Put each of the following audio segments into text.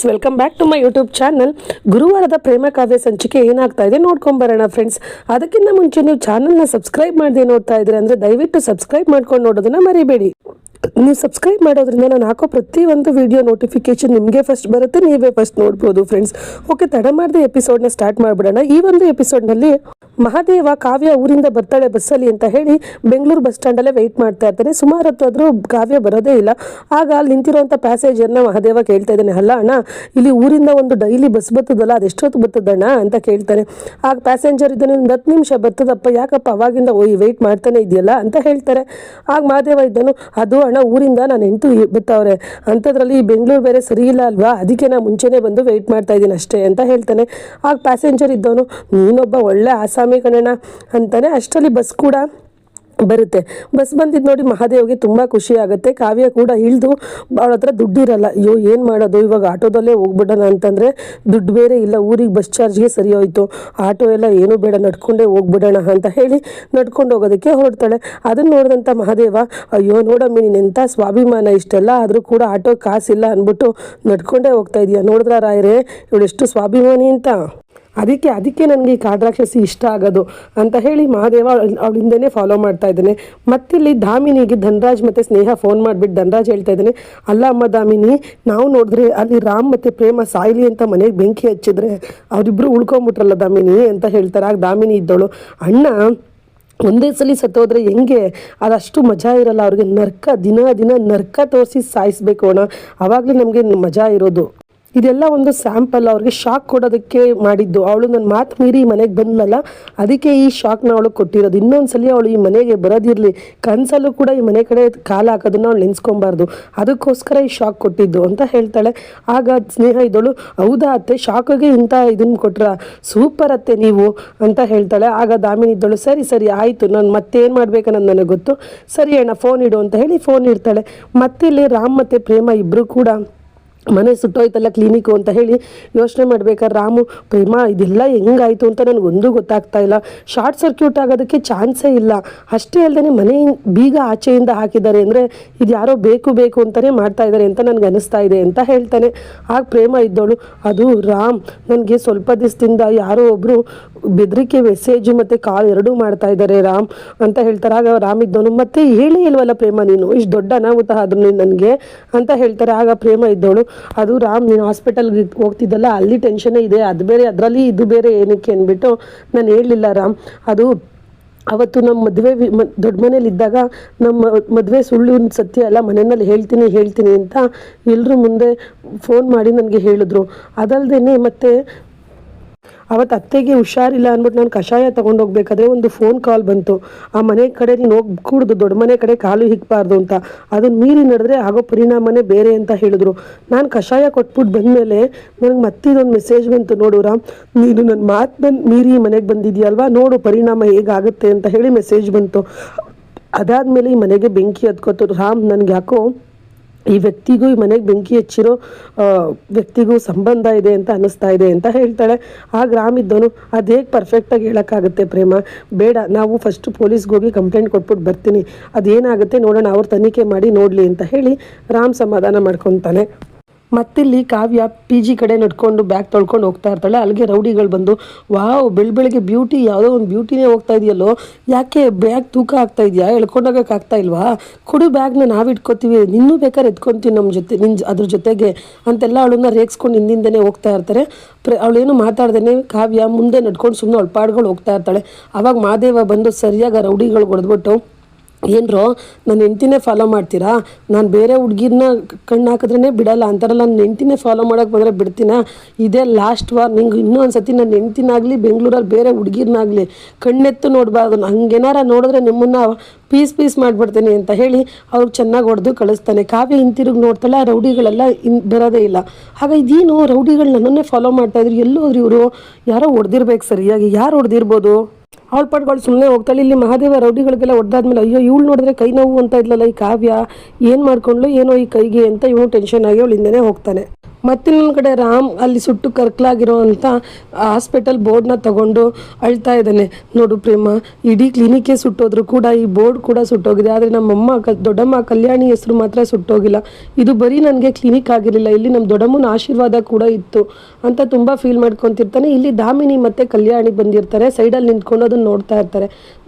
Welcome back to my YouTube channel. ಗುರುವಾರದ ಪ್ರೇಮ ಕಾವ್ಯ ಸಂಚಿಕೆ ಏನಾಗ್ತಾ ಇದೆ ನೋಡ್ಕೊಂಬರೋಣ ಫ್ರೆಂಡ್ಸ್. ಅದಕ್ಕಿಂತ ಮುಂಚೆ ನೀವು ಚಾನಲ್ನ ಸಬ್ಸ್ಕ್ರೈಬ್ ಮಾಡದೆ ನೋಡ್ತಾ ಇದ್ರೆ ಅಂದರೆ ದಯವಿಟ್ಟು ಸಬ್ಸ್ಕ್ರೈಬ್ ಮಾಡ್ಕೊಂಡು ನೋಡೋದನ್ನ ಮರಿಬೇಡಿ. ನೀವು ಸಬ್ಸ್ಕ್ರೈಬ್ ಮಾಡೋದ್ರಿಂದ ನಾನು ಹಾಕೋ ಪ್ರತಿಯೊಂದು ವಿಡಿಯೋ ನೋಟಿಫಿಕೇಶನ್ ನಿಮಗೆ ಫಸ್ಟ್ ಬರುತ್ತೆ, ನೀವೇ ಫಸ್ಟ್ ನೋಡ್ಬೋದು ಫ್ರೆಂಡ್ಸ್. ಓಕೆ, ತಡ ಮಾಡದೆ ಎಪಿಸೋಡ್ನ ಸ್ಟಾರ್ಟ್ ಮಾಡಿಬಿಡೋಣ. ಈ ಒಂದು ಎಪಿಸೋಡ್ನಲ್ಲಿ ಮಹಾದೇವ ಕಾವ್ಯ ಊರಿಂದ ಬರ್ತಾಳೆ ಬಸ್ಸಲ್ಲಿ ಅಂತ ಹೇಳಿ ಬೆಂಗಳೂರು ಬಸ್ ಸ್ಟ್ಯಾಂಡಲ್ಲೇ ವೆಯ್ಟ್ ಮಾಡ್ತಾ ಇರ್ತಾನೆ. ಸುಮಾರು ಹೊತ್ತಾದರೂ ಕಾವ್ಯ ಬರೋದೇ ಇಲ್ಲ. ಆಗ ಅಲ್ಲಿ ನಿಂತಿರುವಂಥ ಪ್ಯಾಸೇಜರ್ನ ಮಹಾದೇವ ಕೇಳ್ತಾ ಇದ್ದಾನೆ, ಅಲ್ಲ ಅಣ್ಣ, ಇಲ್ಲಿ ಊರಿಂದ ಒಂದು ಡೈಲಿ ಬಸ್ ಬರ್ತದಲ್ಲ, ಅದೆಷ್ಟೊತ್ತು ಬರ್ತದಣ್ಣ ಅಂತ ಕೇಳ್ತಾನೆ. ಆಗ ಪ್ಯಾಸೆಂಜರ್ ಇದ್ದಾನೆ, ಒಂದು 10 ನಿಮಿಷ ಬರ್ತದಪ್ಪ, ಯಾಕಪ್ಪ ಅವಾಗಿಂದ ವೆಯ್ಟ್ ಮಾಡ್ತಾನೆ ಇದೆಯಲ್ಲ ಅಂತ ಹೇಳ್ತಾರೆ. ಆಗ ಮಹಾದೇವ ಇದ್ದನು, ಅದು ಅಣ್ಣ ಊರಿಂದ ನಾನು ಹೆಂಡತಿ ಬರ್ತಾವ್ರೆ ಅಂಥದ್ರಲ್ಲಿ ಈ ಬೆಂಗಳೂರು ಬೇರೆ ಸರಿ ಇಲ್ಲ ಅಲ್ವಾ, ಅದಕ್ಕೆ ನಾನು ಮುಂಚೆನೇ ಬಂದು ವೆಯ್ಟ್ ಮಾಡ್ತಾ ಇದ್ದೀನಿ ಅಷ್ಟೇ ಅಂತ ಹೇಳ್ತಾನೆ. ಆಗ ಪ್ಯಾಸೆಂಜರ್ ಇದ್ದವನು, ನೀನೊಬ್ಬ ಒಳ್ಳೆ ಆಸಾಮಿ ಕಣಣ್ಣ ಅಂತಾನೆ. ಅಷ್ಟರಲ್ಲಿ ಬಸ್ ಕೂಡ ಬರುತ್ತೆ. ಬಸ್ ಬಂದಿದ್ದು ನೋಡಿ ಮಹಾದೇವ್ಗೆ ತುಂಬ ಖುಷಿ ಆಗುತ್ತೆ. ಕಾವ್ಯ ಕೂಡ ಇಳಿದು ಅವಳ ಹತ್ರ ದುಡ್ಡಿರಲ್ಲ. ಅಯ್ಯೋ ಏನು ಮಾಡೋದು, ಇವಾಗ ಆಟೋದಲ್ಲೇ ಹೋಗ್ಬಿಡೋಣ ಅಂತಂದರೆ ದುಡ್ಡು ಬೇರೆ ಇಲ್ಲ, ಊರಿಗೆ ಬಸ್ ಚಾರ್ಜ್ಗೆ ಸರಿ ಹೋಯ್ತು, ಆಟೋ ಎಲ್ಲ ಏನೂ ಬೇಡ ನಡ್ಕೊಂಡೇ ಹೋಗ್ಬಿಡೋಣ ಅಂತ ಹೇಳಿ ನಡ್ಕೊಂಡು ಹೋಗೋದಕ್ಕೆ ಹೊರಡ್ತಾಳೆ. ಅದನ್ನು ನೋಡಿದಂಥ ಮಹಾದೇವ, ಅಯ್ಯೋ ನೋಡಮ್ಮಿ ನೀನು ಎಂಥ ಸ್ವಾಭಿಮಾನ, ಇಷ್ಟೆಲ್ಲ ಆದರೂ ಕೂಡ ಆಟೋ ಕಾಸಿಲ್ಲ ಅಂದ್ಬಿಟ್ಟು ನಡ್ಕೊಂಡೇ ಹೋಗ್ತಾ ಇದೆಯಾ, ನೋಡಿದ್ರ ರಾಯರೇ ಇವಳು ಎಷ್ಟು ಸ್ವಾಭಿಮಾನಿ ಅಂತ. ಅದಕ್ಕೆ ನನಗೆ ಈ ಕಾಡ್ರಾಕ್ಷಸಿ ಇಷ್ಟ ಆಗೋದು ಅಂತ ಹೇಳಿ ಮಹಾದೇವ ಅವಳಿಂದನೇ ಫಾಲೋ ಮಾಡ್ತಾ ಇದ್ದಾನೆ. ಮತ್ತಿಲ್ಲಿ ದಾಮಿನಿಗೆ ಧನರಾಜ್ ಮತ್ತು ಸ್ನೇಹ ಫೋನ್ ಮಾಡಿಬಿಟ್ಟು ಧನರಾಜ್ ಹೇಳ್ತಾ ಇದ್ದಾನೆ, ಅಲ್ಲ ಅಮ್ಮ ದಾಮಿನಿ, ನಾವು ನೋಡಿದ್ರೆ ಅಲ್ಲಿ ರಾಮ್ ಮತ್ತು ಪ್ರೇಮ ಸಾಯ್ಲಿ ಅಂತ ಮನೆಗೆ ಬೆಂಕಿ ಹಚ್ಚಿದ್ರೆ ಅವರಿಬ್ಬರು ಉಳ್ಕೊಂಬಿಟ್ರಲ್ಲ ದಾಮಿನಿ ಅಂತ ಹೇಳ್ತಾರೆ. ಆಗ ದಾಮಿನಿ ಇದ್ದವಳು, ಅಣ್ಣ ಒಂದೇ ಸಲ ಸತ್ತೋದ್ರೆ ಹೆಂಗೆ, ಅದಷ್ಟು ಮಜಾ ಇರಲ್ಲ, ಅವ್ರಿಗೆ ದಿನ ನರ್ಕ ತೋರಿಸಿ ಸಾಯಿಸ್ಬೇಕು ಅಣ್ಣ, ಆವಾಗಲೇ ನಮಗೆ ಮಜಾ ಇರೋದು. ಇದೆಲ್ಲ ಒಂದು ಸ್ಯಾಂಪಲ್, ಅವ್ರಿಗೆ ಶಾಕ್ ಕೊಡೋದಕ್ಕೆ ಮಾಡಿದ್ದು. ಅವಳು ನನ್ನ ಮಾತು ಮೀರಿ ಈ ಮನೆಗೆ ಬಂದ್ಲಲ್ಲ, ಅದಕ್ಕೆ ಈ ಶಾಕ್ನ ಅವಳು ಕೊಟ್ಟಿರೋದು. ಇನ್ನೊಂದ್ಸಲಿ ಅವಳು ಈ ಮನೆಗೆ ಬರೋದಿರಲಿ, ಕನಸಲ್ಲೂ ಕೂಡ ಈ ಮನೆ ಕಡೆ ಕಾಲ ಹಾಕೋದನ್ನ ಅವಳು ನೆನೆಸ್ಕೊಬಾರ್ದು, ಅದಕ್ಕೋಸ್ಕರ ಈ ಶಾಕ್ ಕೊಟ್ಟಿದ್ದು ಅಂತ ಹೇಳ್ತಾಳೆ. ಆಗ ಸ್ನೇಹ ಇದ್ದಳು, ಹೌದಾ ಅತ್ತೆ, ಶಾಕಿಗೆ ಇಂಥ ಇದನ್ನು ಕೊಟ್ರ, ಸೂಪರ್ ಅತ್ತೆ ನೀವು ಅಂತ ಹೇಳ್ತಾಳೆ. ಆಗ ದಾಮಿನಿ ಇದ್ದಳು, ಸರಿ ಆಯಿತು, ನಾನು ಮತ್ತೇನು ಮಾಡ್ಬೇಕನ್ನೋದು ನನಗೆ ಗೊತ್ತು, ಸರಿ ಅಣ್ಣ ಫೋನ್ ಇಡು ಅಂತ ಹೇಳಿ ಫೋನ್ ಇಡ್ತಾಳೆ. ಮತ್ತಿಲ್ಲಿ ರಾಮ್ ಮತ್ತು ಪ್ರೇಮ ಇಬ್ಬರು ಕೂಡ ಮನೆ ಸುಟ್ಟೋಯ್ತಲ್ಲ ಕ್ಲಿನಿಕ್ಕು ಅಂತ ಹೇಳಿ ಯೋಚನೆ ಮಾಡ್ಬೇಕಾದ್ರೆ ರಾಮು, ಪ್ರೇಮ ಇದೆಲ್ಲ ಹೆಂಗಾಯಿತು ಅಂತ ನನಗೊಂದು ಗೊತ್ತಾಗ್ತಾ ಇಲ್ಲ, ಶಾರ್ಟ್ ಸರ್ಕ್ಯೂಟ್ ಆಗೋದಕ್ಕೆ ಚಾನ್ಸೇ ಇಲ್ಲ, ಅಷ್ಟೇ ಅಲ್ಲದೆ ಮನೆ ಬೀಗ ಆಚೆಯಿಂದ ಹಾಕಿದ್ದಾರೆ ಅಂದರೆ ಇದು ಯಾರೋ ಬೇಕು ಅಂತಲೇ ಮಾಡ್ತಾ ಇದ್ದಾರೆ ಅಂತ ನನಗೆ ಅನ್ನಿಸ್ತಾ ಇದೆ ಅಂತ ಹೇಳ್ತಾನೆ. ಆಗ ಪ್ರೇಮ ಇದ್ದವಳು, ಅದು ರಾಮ್, ನನಗೆ ಸ್ವಲ್ಪ ದಿವಸದಿಂದ ಯಾರೋ ಒಬ್ಬರು ಬೆದರಿಕೆ ಮೆಸೇಜು ಮತ್ತು ಕಾಲ್ ಎರಡೂ ಮಾಡ್ತಾ ಇದ್ದಾರೆ ರಾಮ್ ಅಂತ ಹೇಳ್ತಾರೆ. ಆಗ ರಾಮ್ ಇದ್ದವನು, ಮತ್ತೆ ಹೇಳಿ ಇಲ್ವಲ್ಲ ಪ್ರೇಮ, ನೀನು ಇಷ್ಟು ದೊಡ್ಡ ಅನಾಹುತ ಆದ್ರೂ ನನಗೆ ಅಂತ ಹೇಳ್ತಾರೆ. ಆಗ ಪ್ರೇಮ ಇದ್ದವಳು, ಅದು ರಾಮ್, ನೀನು ಹಾಸ್ಪಿಟಲ್ಗೆ ಹೋಗ್ತಿದ್ದಲ್ಲ ಅಲ್ಲಿ ಟೆನ್ಷನ್ನೇ ಇದೆ, ಅದು ಬೇರೆ ಅದರಲ್ಲಿ ಇದು ಬೇರೆ ಏನಕ್ಕೆ ಅಂದ್ಬಿಟ್ಟು ನಾನು ಹೇಳಲಿಲ್ಲ ರಾಮ್. ಅದು ಅವತ್ತು ನಮ್ಮ ಮದುವೆ ದೊಡ್ಡ ಮನೇಲಿದ್ದಾಗ ನಮ್ಮ ಮದುವೆ ಸುಳ್ಳು ಸತ್ಯ ಎಲ್ಲ ಮನೆಯಲ್ಲಿ ಹೇಳ್ತೀನಿ ಅಂತ ಎಲ್ಲರೂ ಮುಂದೆ ಫೋನ್ ಮಾಡಿ ನನಗೆ ಹೇಳಿದ್ರು. ಅದಲ್ಲದೆ ಮತ್ತೆ ಅವತ್ತು ಅತ್ತೆಗೆ ಹುಷಾರಿಲ್ಲ ಅಂದ್ಬಿಟ್ಟು ನಾನು ಕಷಾಯ ತೊಗೊಂಡೋಗ್ಬೇಕಾದ್ರೆ ಒಂದು ಫೋನ್ ಕಾಲ್ ಬಂತು, ಆ ಮನೆ ಕಡೆ ನೀನು ಹೋಗ್ಕೂಡ್ದು, ದೊಡ್ಡ ಮನೆ ಕಡೆ ಕಾಲು ಹಿಕ್ಬಾರ್ದು ಅಂತ, ಅದನ್ನು ಮೀರಿ ನಡೆದ್ರೆ ಆಗೋ ಪರಿಣಾಮನೇ ಬೇರೆ ಅಂತ ಹೇಳಿದ್ರು. ನಾನು ಕಷಾಯ ಕೊಟ್ಬಿಟ್ಟು ಬಂದಮೇಲೆ ನನಗೆ ಮತ್ತಿದೊಂದು ಮೆಸೇಜ್ ಬಂತು, ನೋಡು ರಾಮ್, ನೀನು ನನ್ನ ಮಾತು ಮೀರಿ ಮನೆಗೆ ಬಂದಿದ್ಯಲ್ವಾ, ನೋಡು ಪರಿಣಾಮ ಹೇಗಾಗುತ್ತೆ ಅಂತ ಹೇಳಿ ಮೆಸೇಜ್ ಬಂತು. ಅದಾದಮೇಲೆ ಈ ಮನೆಗೆ ಬೆಂಕಿ ಹತ್ಕೋತು. ರಾಮ್, ನನಗೆ ಯಾಕೋ ಈ ವ್ಯಕ್ತಿಗೂ ಈ ಮನೆಗೆ ಬೆಂಕಿ ಹಚ್ಚಿರೋ ವ್ಯಕ್ತಿಗೂ ಸಂಬಂಧ ಇದೆ ಅಂತ ಅನ್ನಿಸ್ತಾ ಇದೆ ಅಂತ ಹೇಳ್ತಾಳೆ. ಆಗ ರಾಮ್ ಇದ್ದವನು, ಅದು ಹೇಗೆ ಪರ್ಫೆಕ್ಟಾಗಿ ಹೇಳೋಕ್ಕಾಗುತ್ತೆ ಪ್ರೇಮ, ಬೇಡ, ನಾವು ಫಸ್ಟು ಪೊಲೀಸ್ಗೆ ಹೋಗಿ ಕಂಪ್ಲೇಂಟ್ ಕೊಟ್ಬಿಟ್ಟು ಬರ್ತೀನಿ, ಅದೇನಾಗುತ್ತೆ ನೋಡೋಣ, ಅವ್ರು ತನಿಖೆ ಮಾಡಿ ನೋಡಲಿ ಅಂತ ಹೇಳಿ ರಾಮ್ ಸಮಾಧಾನ ಮಾಡ್ಕೊತಾನೆ. ಮತ್ತಿಲ್ಲಿ ಕಾವ್ಯ PG ಕಡೆ ನಡ್ಕೊಂಡು ಬ್ಯಾಗ್ ತೊಳ್ಕೊಂಡು ಹೋಗ್ತಾ ಇರ್ತಾಳೆ. ಅಲ್ಲಿಗೆ ರೌಡಿಗಳು ಬಂದು, ವಾವ್, ಬೆಳಗ್ಗೆ ಬ್ಯೂಟಿ, ಯಾವುದೋ ಒಂದು ಬ್ಯೂಟಿನೇ ಹೋಗ್ತಾ ಇದೆಯಲ್ಲೋ, ಯಾಕೆ ಬ್ಯಾಗ್ ತೂಕ ಆಗ್ತಾ ಇದೆಯಾ, ಎಳ್ಕೊಂಡೋಗೋಕ್ಕಾಗ್ತಾ ಇಲ್ವಾ, ಕೊಡು ಬ್ಯಾಗ್ನ ನಾವು ಇಟ್ಕೋತೀವಿ, ನಿನ್ನೂ ಬೇಕಾದ್ರೆ ಎತ್ಕೊತೀವಿ ನಮ್ಮ ಜೊತೆ, ಅದ್ರ ಜೊತೆಗೆ ಅಂತೆಲ್ಲ ಅವಳನ್ನ ರೇಗಿಸ್ಕೊಂಡು ಹಿಂದಿಂದನೇ ಹೋಗ್ತಾ ಇರ್ತಾರೆ. ಅವಳೇನು ಮಾತಾಡ್ದೇನೆ ಕಾವ್ಯ ಮುಂದೆ ನಡ್ಕೊಂಡು ಸುಮ್ಮನೆ ಅವಳ ಪಾಡ್ಗಳು ಹೋಗ್ತಾ ಇರ್ತಾಳೆ. ಆವಾಗ ಮಹಾದೇವ ಬಂದು ಸರಿಯಾಗಿ ರೌಡಿಗಳು ಹೊಡೆದ್ಬಿಟ್ಟು, ಏನರೋ ನನ್ನ ಹೆಂಡ್ತಿನೇ ಫಾಲೋ ಮಾಡ್ತೀರಾ, ನಾನು ಬೇರೆ ಹುಡುಗಿರನ್ನ ಕಣ್ಣು ಹಾಕಿದ್ರೇ ಬಿಡಲ್ಲ ಅಂತಾರಲ್ಲ, ನನ್ನ ಹೆಂಡ್ತಿನೇ ಫಾಲೋ ಮಾಡೋಕ್ಕೆ ಬಂದರೆ ಬಿಡ್ತೀನ, ಇದೇ ಲಾಸ್ಟ್ ವಾರ್ನಿಂಗ್, ಇನ್ನೂ ಒಂದು ಸತಿ ನನ್ನ ಹೆಂಡ್ತಿನಾಗಲಿ ಬೆಂಗಳೂರಲ್ಲಿ ಬೇರೆ ಹುಡುಗಿರನ್ನಾಗಲಿ ಕಣ್ಣೆತ್ತು ನೋಡಬಾರ್ದು, ಹಂಗೇನಾರ ನೋಡಿದ್ರೆ ನಿಮ್ಮನ್ನು ಪೀಸ್ ಮಾಡಿಬಿಡ್ತೀನಿ ಅಂತ ಹೇಳಿ ಅವ್ರಿಗೆ ಚೆನ್ನಾಗಿ ಹೊಡೆದು ಕಳಿಸ್ತಾನೆ. ಕಾವ್ಯ ಹಿಂತಿರುಗಿ ನೋಡ್ತಾಳೆ, ಆ ರೌಡಿಗಳೆಲ್ಲ ಬರೋದೇ ಇಲ್ಲ. ಆಗ ಇದೇನು ರೌಡಿಗಳು ನನ್ನನ್ನೇ ಫಾಲೋ ಮಾಡ್ತಾಯಿದ್ರು, ಎಲ್ಲೂ ಹೋದ್ರು ಇವರು, ಯಾರೋ ಹೊಡೆದಿರ್ಬೇಕು ಸರಿಯಾಗಿ, ಯಾರು ಹೊಡೆದಿರ್ಬೋದು, ಅವಳ ಪಾಟ್ಗಳು ಸುಮ್ಮನೆ ಹೋಗ್ತಾಳೆ. ಇಲ್ಲಿ ಮಹಾದೇವ ರೌಡಿಗಳಿಗೆಲ್ಲ ಹೊಡೆದಾದ್ಮೇಲೆ, ಅಯ್ಯೋ ಇವಳು ನೋಡಿದ್ರೆ ಕೈ ನೋವು ಅಂತ ಇದ್ಲಲ್ಲ ಈ ಕಾವ್ಯ, ಏನು ಮಾಡ್ಕೊಂಡ್ಲು ಏನೋ ಈ ಕೈಗೆ ಅಂತ ಇವನು ಟೆನ್ಷನ್ ಆಗಿ ಅವಳಿಂದನೇ ಹೋಗ್ತಾನೆ. ಮತ್ತಿನ್ನೊಂದು ಕಡೆ ರಾಮ್ ಅಲ್ಲಿ ಸುಟ್ಟು ಕರ್ಕಲಾಗಿರೋ ಅಂಥ ಹಾಸ್ಪಿಟಲ್ ಬೋರ್ಡ್ನ ತಗೊಂಡು ಅಳ್ತಾ ಇದ್ದಾನೆ. ನೋಡು ಪ್ರೇಮ, ಇಡೀ ಕ್ಲಿನಿಕ್ಕೇ ಸುಟ್ಟೋದ್ರು ಕೂಡ ಈ ಬೋರ್ಡ್ ಕೂಡ ಸುಟ್ಟೋಗಿದೆ, ಆದರೆ ನಮ್ಮಮ್ಮ ದೊಡ್ಡಮ್ಮ ಕಲ್ಯಾಣಿ ಹೆಸರು ಮಾತ್ರ ಸುಟ್ಟೋಗಿಲ್ಲ. ಇದು ಬರೀ ನನಗೆ ಕ್ಲಿನಿಕ್ ಆಗಿರಲಿಲ್ಲ, ಇಲ್ಲಿ ನಮ್ಮ ದೊಡ್ಡಮ್ಮನ ಆಶೀರ್ವಾದ ಕೂಡ ಇತ್ತು ಅಂತ ತುಂಬ ಫೀಲ್ ಮಾಡ್ಕೊತಿರ್ತಾನೆ. ಇಲ್ಲಿ ದಾಮಿನಿ ಮತ್ತು ಕಲ್ಯಾಣಿ ಬಂದಿರ್ತಾರೆ, ಸೈಡಲ್ಲಿ ನಿಂತ್ಕೊಂಡು ಅದನ್ನು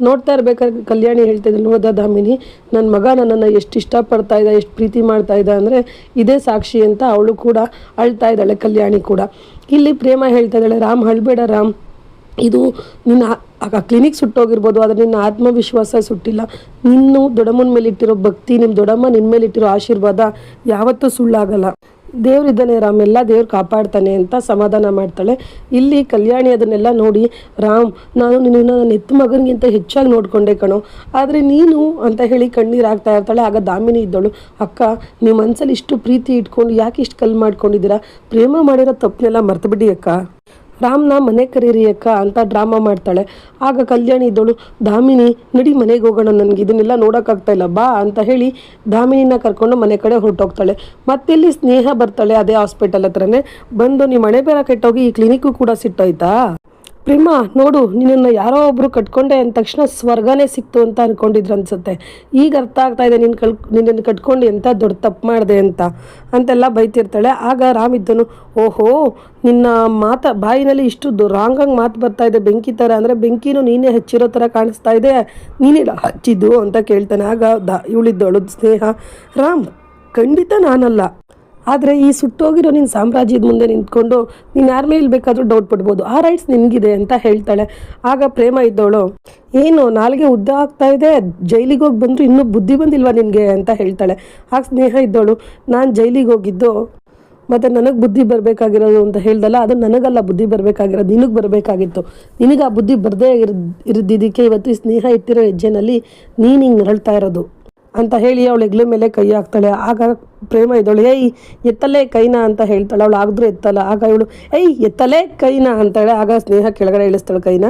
ನೋಡ್ತಾ ಇರ್ಬೇಕಾದ್ರೆ ಕಲ್ಯಾಣಿ ಹೇಳ್ತಿದ್ದೆ, ನೋಡ್ದ ದಾಮಿನಿ, ನನ್ನ ಮಗ ನನ್ನನ್ನು ಎಷ್ಟು ಇಷ್ಟಪಡ್ತಾ ಇದ್ದ, ಎಷ್ಟು ಪ್ರೀತಿ ಮಾಡ್ತಾ ಇದ್ದ ಅಂದರೆ ಇದೇ ಸಾಕ್ಷಿ ಅಂತ ಅವಳು ಕೂಡ ಅಳ್ತಾ ಇದ್ದಾಳೆ, ಕಲ್ಯಾಣಿ ಕೂಡ. ಇಲ್ಲಿ ಪ್ರೇಮ ಹೇಳ್ತಾ ಇದ್ದಾಳೆ, ರಾಮ್ ಅಳ್ಬೇಡ ರಾಮ್, ಇದು ನಿನ್ನ ಕ್ಲಿನಿಕ್ ಸುಟ್ಟೋಗಿರ್ಬೋದು, ಆದರೆ ನಿನ್ನ ಆತ್ಮವಿಶ್ವಾಸ ಸುಟ್ಟಿಲ್ಲ. ನಿನ್ನ ದೊಡ್ಡಮ್ಮನ ಮೇಲಿಟ್ಟಿರೋ ಭಕ್ತಿ, ನಿಮ್ಮ ದೊಡ್ಡಮ್ಮ ನಿನ್ನ ಮೇಲಿಟ್ಟಿರೋ ಆಶೀರ್ವಾದ ಯಾವತ್ತೂ ಸುಳ್ಳಾಗಲ್ಲ. ದೇವ್ರಿದ್ದಾನೆ ರಾಮ್, ಎಲ್ಲ ದೇವ್ರು ಕಾಪಾಡ್ತಾನೆ ಅಂತ ಸಮಾಧಾನ ಮಾಡ್ತಾಳೆ. ಇಲ್ಲಿ ಕಲ್ಯಾಣಿ ಅದನ್ನೆಲ್ಲ ನೋಡಿ, ರಾಮ್, ನಾನು ನಿನ್ನನ್ನು ನನ್ನ ಎತ್ತು ಮಗನಿಗಿಂತ ಹೆಚ್ಚಾಗಿ ನೋಡಿಕೊಂಡೆ ಕಣೋ, ಆದರೆ ನೀನು ಅಂತ ಹೇಳಿ ಕಣ್ಣೀರು ಆಗ್ತಾ ಇರ್ತಾಳೆ. ಆಗ ದಾಮಿನಿ ಇದ್ದಳು, ಅಕ್ಕ, ನೀವು ಮನಸ್ಸಲ್ಲಿ ಇಷ್ಟು ಪ್ರೀತಿ ಇಟ್ಕೊಂಡು ಯಾಕೆ ಇಷ್ಟು ಕಲ್ಲು ಮಾಡ್ಕೊಂಡಿದ್ದೀರಾ, ಪ್ರೇಮ ಮಾಡಿರೋ ತಪ್ಪನ್ನೆಲ್ಲ ಮರ್ತು ಬಿಡಿ ಅಕ್ಕ, ರಾಮ್ನ ಮನೆ ಕರೀರಿ ಅಕ್ಕ ಅಂತ ಡ್ರಾಮಾ ಮಾಡ್ತಾಳೆ. ಆಗ ಕಲ್ಯಾಣಿ ಇದ್ದಳು, ದಾಮಿನಿ ನಡಿ ಮನೆಗೆ ಹೋಗೋಣ, ನನಗೆ ಇದನ್ನೆಲ್ಲ ನೋಡೋಕ್ಕಾಗ್ತಾ ಇಲ್ಲ ಬಾ ಅಂತ ಹೇಳಿ ದಾಮಿನಿನ ಕರ್ಕೊಂಡು ಮನೆ ಕಡೆ ಹೊರಟೋಗ್ತಾಳೆ. ಮತ್ತಿಲ್ಲಿ ಸ್ನೇಹ ಬರ್ತಾಳೆ, ಅದೇ ಹಾಸ್ಪಿಟಲ್ ಹತ್ರನೇ ಬಂದು, ನಿಮ್ಮ ಮನೆ ಬೇರೆ ಕೆಟ್ಟೋಗಿ ಈ ಕ್ಲಿನಿಕ್ಕು ಕೂಡ ಸಿಟ್ಟೋಯ್ತಾ, ಪ್ರೇಮ ನೋಡು, ನಿನ್ನನ್ನು ಯಾರೋ ಒಬ್ಬರು ಕಟ್ಕೊಂಡೆ ಅಂದ ತಕ್ಷಣ ಸ್ವರ್ಗನೇ ಸಿಕ್ತು ಅಂತ ಅಂದ್ಕೊಂಡಿದ್ರು ಅನ್ಸುತ್ತೆ, ಈಗ ಅರ್ಥ ಆಗ್ತಾ ಇದೆ ನಿನ್ನನ್ನು ಕಟ್ಕೊಂಡು ಎಂಥ ದೊಡ್ಡ ತಪ್ಪು ಮಾಡಿದೆ ಅಂತೆಲ್ಲ ಬೈತಿರ್ತಾಳೆ. ಆಗ ರಾಮ್ ಇದ್ದನು, ಓಹೋ, ನಿನ್ನ ಬಾಯಿನಲ್ಲಿ ಇಷ್ಟು ರಾಂಗಾಗಿ ಮಾತು ಬರ್ತಾ ಇದೆ ಬೆಂಕಿ ಥರ, ಅಂದರೆ ಬೆಂಕಿನೂ ನೀನೇ ಹಚ್ಚಿರೋ ಥರ ಕಾಣಿಸ್ತಾ ಇದೆ, ನೀನೇ ಹಚ್ಚಿದ್ದು ಅಂತ ಕೇಳ್ತಾನೆ. ಆಗ ಇವಳಿದ್ದವಳು ಸ್ನೇಹ, ರಾಮ್ ಖಂಡಿತ ನಾನಲ್ಲ, ಆದರೆ ಈ ಸುಟ್ಟೋಗಿರೋ ನಿನ್ನ ಸಾಮ್ರಾಜ್ಯದ ಮುಂದೆ ನಿಂತ್ಕೊಂಡು ನೀನು ಯಾರ ಮೇಲೆ ಬೇಕಾದರೂ ಡೌಟ್ ಪಡ್ಬೋದು, ಆ ರೈಟ್ಸ್ ನಿನಗಿದೆ ಅಂತ ಹೇಳ್ತಾಳೆ. ಆಗ ಪ್ರೇಮ ಇದ್ದವಳು, ಏನು ನಾಲ್ಗೆ ಉದ್ದ ಆಗ್ತಾ ಇದೆ, ಜೈಲಿಗೆ ಹೋಗಿ ಬಂದರೂ ಇನ್ನೂ ಬುದ್ಧಿ ಬಂದಿಲ್ವಾ ನಿನಗೆ ಅಂತ ಹೇಳ್ತಾಳೆ. ಆಗ ಸ್ನೇಹ ಇದ್ದವಳು, ನಾನು ಜೈಲಿಗೆ ಹೋಗಿದ್ದು ಮತ್ತು ನನಗೆ ಬುದ್ಧಿ ಬರಬೇಕಾಗಿರೋದು ಅಂತ ಹೇಳ್ದಲ್ಲ, ಅದು ನನಗಲ್ಲ ಬುದ್ಧಿ ಬರಬೇಕಾಗಿರೋದು, ನಿನಗೆ ಬರಬೇಕಾಗಿತ್ತು, ನಿನಗೆ ಆ ಬುದ್ಧಿ ಬರದೇ ಇರಿದ್ದಿದ್ದಕ್ಕೆ ಇವತ್ತು ಈ ಸ್ನೇಹ ಇಟ್ಟಿರೋ ಹೆಜ್ಜೆನಲ್ಲಿ ನೀನು ಹಿಂಗೆ ನರಳ್ತಾ ಇರೋದು ಅಂತ ಹೇಳಿ ಅವಳು ಹೆಗ್ಲ ಮೇಲೆ ಕೈ ಹಾಕ್ತಾಳೆ. ಆಗ ಪ್ರೇಮ ಇದ್ದವಳು, ಏಯ್ ಎತ್ತಲೇ ಕೈನ ಅಂತ ಹೇಳ್ತಾಳೆ. ಅವಳು ಆಗಿದ್ರೂ ಎತ್ತಲ್ಲ. ಆಗ ಇವಳು, ಏಯ್ ಎತ್ತಲೇ ಕೈನ ಅಂತಾಳೆ. ಆಗ ಸ್ನೇಹ ಕೆಳಗಡೆ ಇಳಿಸ್ತಾಳೆ ಕೈನ.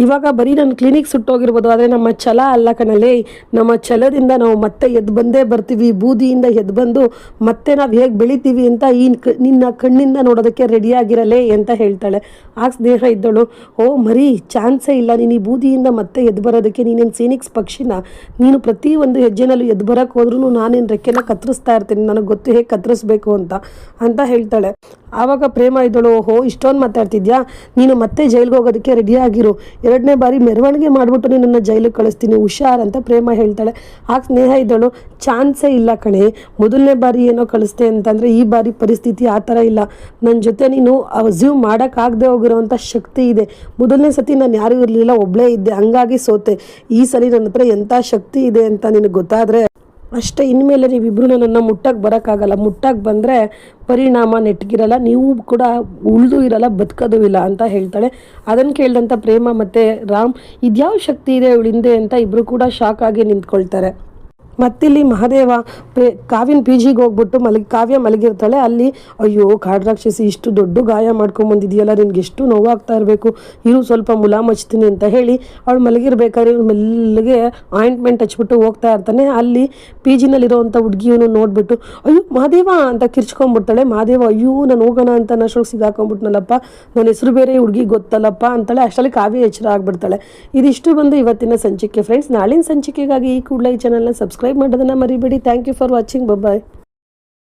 ಇವಾಗ ಬರೀ ನನ್ನ ಕ್ಲಿನಿಕ್ ಸುಟ್ಟೋಗಿರ್ಬೋದು, ಆದರೆ ನಮ್ಮ ಛಲ ಅಲ್ಲ ಕಣಲೇ, ನಮ್ಮ ಛಲದಿಂದ ನಾವು ಮತ್ತೆ ಎದ್ದು ಬಂದೇ ಬರ್ತೀವಿ, ಬೂದಿಯಿಂದ ಎದ್ದು ಬಂದು ಮತ್ತೆ ನಾವು ಹೇಗೆ ಬೆಳಿತೀವಿ ಅಂತ ನಿನ್ನ ಕಣ್ಣಿಂದ ನೋಡೋದಕ್ಕೆ ರೆಡಿಯಾಗಿರಲೇ ಅಂತ ಹೇಳ್ತಾಳೆ. ಆಗ ಸ್ನೇಹ ಇದ್ದಳು, ಓ ಮರಿ, ಚಾನ್ಸೇ ಇಲ್ಲ, ನೀನು ಈ ಬೂದಿಯಿಂದ ಮತ್ತೆ ಎದ್ದು ಬರೋದಕ್ಕೆ, ನೀನೇನು ಫೀನಿಕ್ಸ್ ಪಕ್ಷಿನ, ನೀನು ಪ್ರತಿ ಒಂದು ಹೆಜ್ಜೆನಲ್ಲೂ ಎದ್ದು ಬರೋಕ್ಕೆ ಹೋದ್ರೂ ನಾನೇನು ರೆಕ್ಕೆನ ಕತ್ತರಿಸ್ತಾ ಇರ್ತೀನಿ, ನನಗೆ ಗೊತ್ತು ಹೇಗೆ ಕತ್ತರಿಸ್ಬೇಕು ಅಂತ ಹೇಳ್ತಾಳೆ. ಆವಾಗ ಪ್ರೇಮ ಇದ್ದಳು, ಓಹೋ ಇಷ್ಟೊಂದು ಮಾತಾಡ್ತಿದ್ಯಾ, ನೀನು ಮತ್ತೆ ಜೈಲಿಗೆ ಹೋಗೋದಕ್ಕೆ ರೆಡಿಯಾಗಿರು, 2ನೇ ಬಾರಿ ಮೆರವಣಿಗೆ ಮಾಡಿಬಿಟ್ಟು ನಿನ್ನನ್ನು ಜೈಲಿಗೆ ಕಳಿಸ್ತೀನಿ, ಹುಷಾರ್ ಅಂತ ಪ್ರೇಮ ಹೇಳ್ತಾಳೆ. ಆಗ ಸ್ನೇಹ ಇದ್ದಳು, ಚಾನ್ಸೇ ಇಲ್ಲ ಕಣೆ, ಮೊದಲನೇ ಬಾರಿ ಏನೋ ಕಳಿಸ್ತೆ ಅಂತಂದರೆ ಈ ಬಾರಿ ಪರಿಸ್ಥಿತಿ ಆ ಥರ ಇಲ್ಲ, ನನ್ನ ಜೊತೆ ನೀನು ಅಸ್ಯೂಮ್ ಮಾಡೋಕ್ಕಾಗದೆ ಹೋಗಿರೋವಂಥ ಶಕ್ತಿ ಇದೆ, ಮೊದಲನೇ ಸತಿ ನಾನು ಯಾರೂ ಇರಲಿಲ್ಲ, ಒಬ್ಬಳೇ ಇದ್ದೆ, ಹಂಗಾಗಿ ಸೋತೆ, ಈ ಸಲ ನನ್ನ ಹತ್ರ ಎಂಥ ಶಕ್ತಿ ಇದೆ ಅಂತ ನಿನಗೆ ಗೊತ್ತಾದರೆ ಅಷ್ಟೇ, ಇನ್ಮೇಲೆ ನೀವಿಬ್ಬರು ನನ್ನನ್ನು ಮುಟ್ಟಕ್ಕೆ ಬರೋಕ್ಕಾಗಲ್ಲ, ಮುಟ್ಟಕ್ಕೆ ಬಂದರೆ ಪರಿಣಾಮ ನೆಟ್ಗಿರಲ್ಲ, ನೀವು ಕೂಡ ಉಳಿದು ಇರಲ್ಲ, ಬದುಕೋದು ಇಲ್ಲ ಅಂತ ಹೇಳ್ತಾಳೆ. ಅದನ್ನು ಕೇಳಿದಂಥ ಪ್ರೇಮ ಮತ್ತು ರಾಮ್, ಇದ್ಯಾವ ಶಕ್ತಿ ಇದೆ ಇವಳಿಂದೆ ಅಂತ ಇಬ್ಬರು ಕೂಡ ಶಾಕ್ ಆಗಿ ನಿಂತ್ಕೊಳ್ತಾರೆ. ಮತ್ತಿಲ್ಲಿ ಮಹಾದೇವ ಕಾವ್ಯನ ಪಿ ಜಿಗೆ ಹೋಗ್ಬಿಟ್ಟು ಕಾವ್ಯ ಮಲಗಿರ್ತಾಳೆ. ಅಲ್ಲಿ ಅಯ್ಯೋ ಕಾಡ್ರಾಕ್ಷಸಿ, ಇಷ್ಟು ದೊಡ್ಡ ಗಾಯ ಮಾಡ್ಕೊಂಬಂದಿದೆಯಲ್ಲ, ನಿನ್ಗೆ ಎಷ್ಟು ನೋವಾಗ್ತಾ ಇರಬೇಕು, ಇರು ಸ್ವಲ್ಪ ಮುಲಾಮ್ ಹಚ್ತೀನಿ ಅಂತ ಹೇಳಿ ಅವಳು ಮಲಗಿರ್ಬೇಕಾದ್ರೆ ಇವ್ರು ಮೆಲ್ಲಗೆ ಆಯಿಂಟ್ಮೆಂಟ್ ಹಚ್ಬಿಟ್ಟು ಹೋಗ್ತಾ ಇರ್ತಾನೆ. ಅಲ್ಲಿ ಪಿ ಜಿನಲ್ಲಿರೋವಂಥ ಹುಡುಗಿಯವನು ನೋಡಿಬಿಟ್ಟು ಅಯ್ಯೋ ಮಹಾದೇವ ಅಂತ ಕಿರ್ಚ್ಕೊಂಡ್ಬಿಡ್ತಾಳೆ. ಮಹಾದೇವ ಅಯ್ಯೋ ನಾನು ಹೋಗೋಣ ಅಂತ ನಷ್ಟೊಳಗೆ ಸಿಗಾಕೊಂಡ್ಬಿಟ್ನಲ್ಲಪ್ಪ, ನನ್ನ ಹೆಸರು ಬೇರೆ ಹುಡುಗಿ ಗೊತ್ತಲ್ಲಪ್ಪ ಅಂತಾಳೆ. ಅಷ್ಟರಲ್ಲಿ ಕಾವ್ಯ ಎಚ್ಚರ ಆಗ್ಬಿಡ್ತಾಳೆ. ಇದಿಷ್ಟು ಬಂದು ಇವತ್ತಿನ ಸಂಚಿಕೆ ಫ್ರೆಂಡ್ಸ್. ನಾಳಿನ ಸಂಚಿಕೆಗಾಗಿ ಈ ಕೂಡಲೇ ಈ ಚಾನಲ್ನ ಸಬ್ಸ್ಕ್ರೈಬ್ ಮಾಡೋದನ್ನು ಮರಿಬೇಡಿ. Thank you for watching. Bye.